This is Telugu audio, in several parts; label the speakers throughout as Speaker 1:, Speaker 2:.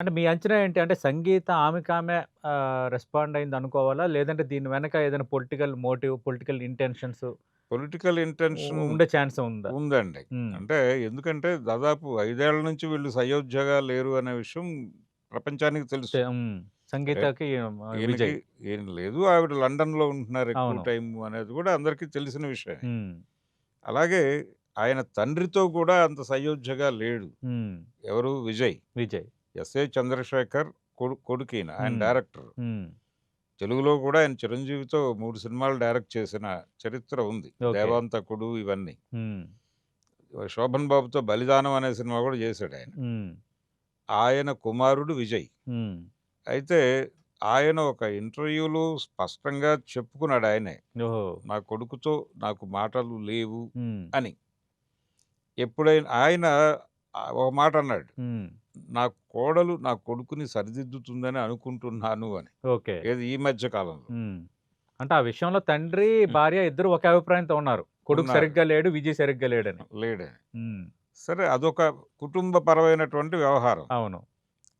Speaker 1: అంటే మీ అంచనా ఏంటి? అంటే సంగీత ఆమెకామె రెస్పాండ్ అయింది అనుకోవాలా? లేదంటే దీని వెనక ఏదైనా political motive, political intentions
Speaker 2: political intention
Speaker 1: ఉండే ఛాన్స్ ఉందా?
Speaker 2: ఉందండి.
Speaker 1: హ్మ్.
Speaker 2: అంటే ఎందుకంటే దాదాపు 5 ఏళ్ల నుంచి వీళ్ళు సయోధ్యగా లేరు అనే విషయం ప్రపంచానికి తెలుసు.
Speaker 1: హ్మ్.
Speaker 2: సరే,
Speaker 1: సంగీతకి
Speaker 2: ఈయనకి
Speaker 1: విజయ్.
Speaker 2: ఏం లేదు. ఆవిడ లండన్‌లో ఉంటున్నారు ఎక్కువ
Speaker 1: అవును.
Speaker 2: టైము అనేది కూడా అందరికీ తెలిసిన విషయమే.
Speaker 1: హ్మ్.
Speaker 2: అలాగే ఆయన తండ్రితో కూడా అంత సయోధ్యగా లేడు.
Speaker 1: హ్మ్.
Speaker 2: ఎవరు? విజయ్.
Speaker 1: విజయ్.
Speaker 2: ఎస్ఏ చంద్రశేఖర్ కొడుకీయన. ఆయన
Speaker 1: హ్మ్.
Speaker 2: డైరెక్టర్.
Speaker 1: హ్మ్.
Speaker 2: తెలుగులో కూడా ఆయన చిరంజీవితో 3 సినిమాలు డైరెక్ట్ చేసిన చరిత్ర ఉంది.
Speaker 1: ఓకే.
Speaker 2: 'దేవాంతకుడు' ఇవన్నీ.
Speaker 1: హ్మ్.
Speaker 2: 'శోభన్ బాబుతో 'బలిదానం' అనే సినిమా కూడా చేశాడాయన.
Speaker 1: హ్మ్.
Speaker 2: ఆయన కుమారుడు విజయ్.
Speaker 1: హ్మ్.
Speaker 2: అయితే ఆయన ఒక ఇంటర్వ్యూలో స్పష్టంగా చెప్పుకున్నాడు ఆయనే.
Speaker 1: ఓహో!
Speaker 2: నా కొడుకుతో నాకు మాటలు లేవు
Speaker 1: హ్మ్.
Speaker 2: అని. ఎప్పుడైనా ఆయన ఒక మాట అన్నాడు.
Speaker 1: హ్మ్.
Speaker 2: నా కోడలు నా కొడుకుని సరిదిద్దుతుందని అనుకుంటున్నాను అని.
Speaker 1: ఓకే.
Speaker 2: ఏది ఈ మధ్య కాలంలో.
Speaker 1: హ్మ్. అంటే ఆ విషయంలో తండ్రి,
Speaker 2: హ్మ్.
Speaker 1: భార్య ఇద్దరు ఒకే అభిప్రాయంతో ఉన్నారు. కొడుకు
Speaker 2: ఉన్నారు.
Speaker 1: సరిగ్గా లేడు, విజయ్ సరిగ్గా లేడని.
Speaker 2: లేడని.
Speaker 1: హ్మ్.
Speaker 2: సరే, అదొక కుటుంబపరమైనటువంటి వ్యవహారం.
Speaker 1: అవును.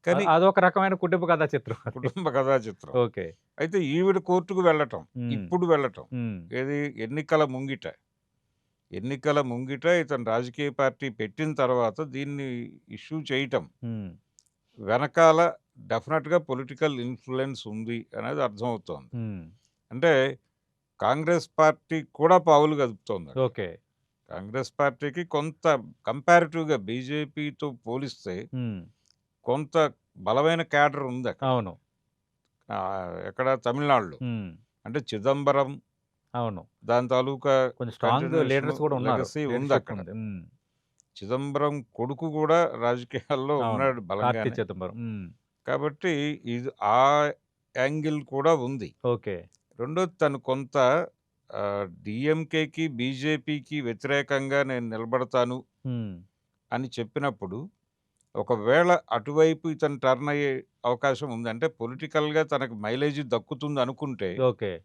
Speaker 2: కానీ
Speaker 1: అదొక రకమైన కుటుంబ కథా చిత్రం అది.
Speaker 2: కుటుంబ కథా చిత్రం.
Speaker 1: ఓకే.
Speaker 2: అయితే ఈవిడ కోర్ట్‌కి వెళ్ళటం.
Speaker 1: హ్మ్.
Speaker 2: ఇప్పుడు వెళ్ళటం.
Speaker 1: హ్మ్.
Speaker 2: ఏది? ఎన్నికల ముంగిట. ఎన్నికల ముంగిట ఇతను రాజకీయ పార్టీ పెట్టిన తర్వాత దీన్ని ఇష్యూ చేయటం.
Speaker 1: హ్మ్.
Speaker 2: వెనకాల డెఫినెట్‌గా పొలిటికల్ ఇన్‌ఫ్లూయెన్స్ ఉంది అనేది అర్థమవుతోంది.
Speaker 1: హ్మ్.
Speaker 2: అంటే కాంగ్రెస్ పార్టీ కూడా పావులు కదుపుతోందక్కడ.
Speaker 1: ఓకే.
Speaker 2: కాంగ్రెస్ పార్టీకి కొంత కంపారిటివ్‌గా బీజేపీతో పోలిస్తే
Speaker 1: హ్మ్.
Speaker 2: కొంత బలమైన క్యాడర్ ఉందక్కడ.
Speaker 1: అవును.
Speaker 2: ఎక్కడ? తమిళనాడులో.
Speaker 1: హ్మ్.
Speaker 2: అంటే చిదంబరం,
Speaker 1: అవును.
Speaker 2: దాని తాలూకా
Speaker 1: కొంచెం స్ట్రాంగ్
Speaker 2: కంటిన్యూషను,
Speaker 1: లీడర్స్ కూడా ఉన్నారు.
Speaker 2: లెగసీ
Speaker 1: లీడర్‌షిప్
Speaker 2: ఉందక్కడ.
Speaker 1: ఉంది. హ్మ్.
Speaker 2: చిదంబరం కొడుకు గూడా రాజకీయాల్లో
Speaker 1: అవును.
Speaker 2: ఉన్నాడు
Speaker 1: కార్తీ
Speaker 2: బలంగానే.
Speaker 1: చిదంబరం. హ్మ్.
Speaker 2: కాబట్టి ఇది ఆ యాంగిల్ కూడా ఉంది.
Speaker 1: ఓకే.
Speaker 2: రెండోది తను కొంత డీఎంకేకి, బీజేపీకి వ్యతిరేకంగా నేను నిలబడతాను
Speaker 1: హ్మ్.
Speaker 2: అని చెప్పినప్పుడు, ఒకవేళ అటువైపు ఇతను టర్న్ అయ్యే అవకాశం ఉంది. అంటే పొలిటికల్‌గా తనకు మైలేజ్ దక్కుతుందనుకుంటే,
Speaker 1: ఓకే.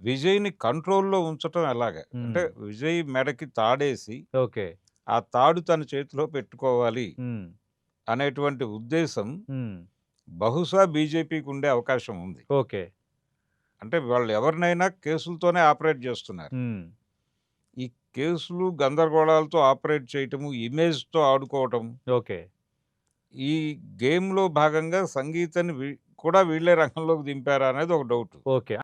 Speaker 2: విజయ్‌ని కంట్రోల్‌లో ఉంచటం ఎలాగా? అంటే
Speaker 1: హ్మ్.
Speaker 2: విజయ్ మెడకి తాడేసి,
Speaker 1: ఓకే.
Speaker 2: ఆ తాడు తన చేతిలో పెట్టుకోవాలి
Speaker 1: హ్మ్.
Speaker 2: అనేటువంటి ఉద్దేశం
Speaker 1: హ్మ్.
Speaker 2: బహుశా బీజేపీకి ఉండే అవకాశం ఉంది.
Speaker 1: ఓకే.
Speaker 2: అంటే వాళ్ళు ఎవరినైనా కేసులతోనే ఆపరేట్ చేస్తున్నారు.
Speaker 1: హ్మ్.
Speaker 2: ఈ కేసులు, గందరగోళాలతో ఆపరేట్ చేయటము, ఇమేజ్‌తో ఆడుకోవటం,
Speaker 1: ఓకే.
Speaker 2: ఈ గేమ్‌లో భాగంగా సంగీతాన్ని కూడా వీళ్ళే రంగంలోకి దింపారా అనేది ఒక డౌటు.
Speaker 1: ఓకే.